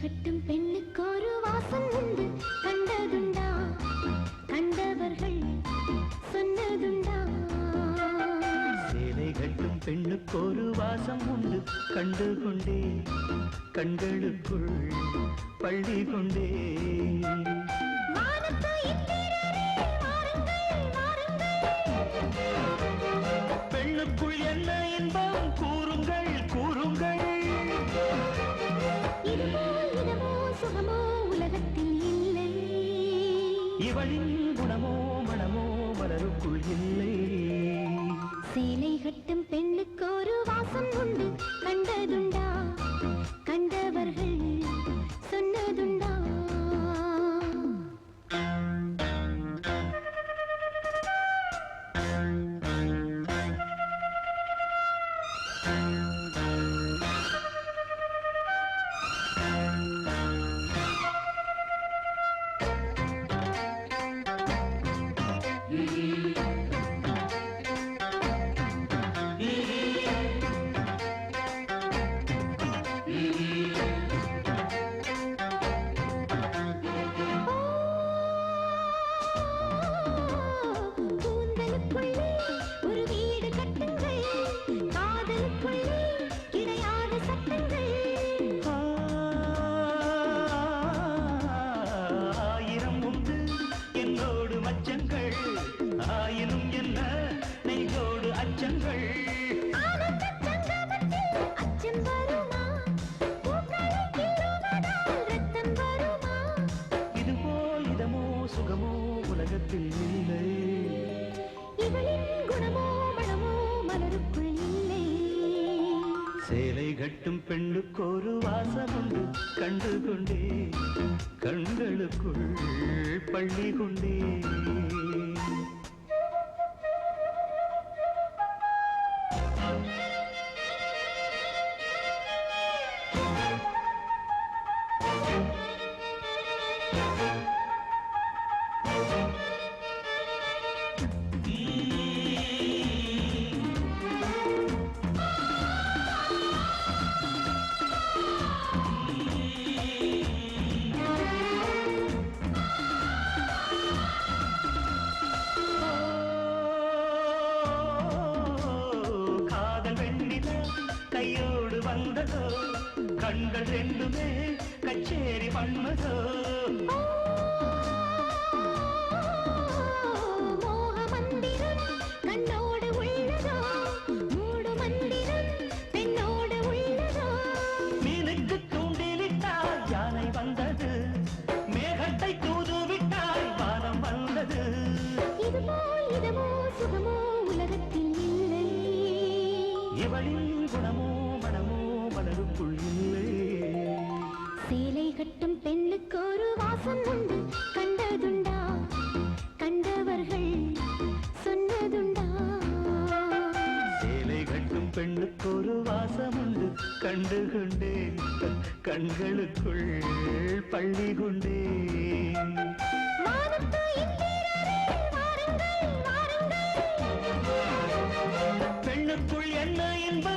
கட்டும் பெண்ணுக்கு ஒரு வாசம் உண்டு, கண்டதுண்டா கண்டவர்கள் சொன்னதுண்டா. சேலை கட்டும் பெண்ணுக்கு ஒரு வாசம் உண்டு, கண்டு கொண்டே கண்களுக்குள் பள்ளி கொண்டே. பெண்ணுக்குள் என்ன இன்பம் கூறுங்கள் கூறுங்கள். இதமோ சுகமோ உலகத்தில் இல்லை, இவளின் குணமோ மனமோ மலருக்குள் இல்லை. சேலை கட்டும் பெண்ணுக்கு ஒரு வாசம் உண்டு, கண்டதுண்டா கண்டவர்கள் சொன்னதுண்டா. ஆயினும் என்ன நெய்தோடு அச்சங்கள். அச்சம் வருமா, ரத்தம் வருமா. இதுவோ இதமோ சுகமோ உலகத்தில் இல்லை, இவளின் குணமோ மனமோ மலருக்குள் இல்லை. சேலை கட்டும் பெண்ணுக்கு ஒரு வாசம் உண்டு, கண்டு கொண்டே கண்களுக்குள் பள்ளி கொண்டே. கையோடு வந்ததோ கண்கள் ரெண்டுமே கச்சேரி பண்ணதோ. மோக மந்திரம் கண்ணோடு உள்ளதோ, மூடு மந்திரம் பெண்ணோடு உள்ளதோ. மீனுக்கு தூண்டிலிட்டால் யானை வந்தது, மேகத்தை தூதுவிட்டால் வானம் வந்தது. இதமோ சுகமோ உலகத்தில் இல்லை, இவளின் குணமோ மனமோ மலருக்குள் இல்லை. சேலை கட்டும் பெண்ணுக்கு ஒரு வாசம் உண்டு, கண்டதுண்டா கண்டவர்கள் சொன்னதுண்டா. சேலை கட்டும் பெண்ணுக்கு ஒரு வாசம் உண்டு, கண்டு கொண்டே கண்களுக்குள் பள்ளி கொண்டே. பெண்ணுக்குள் என்ன இன்பம்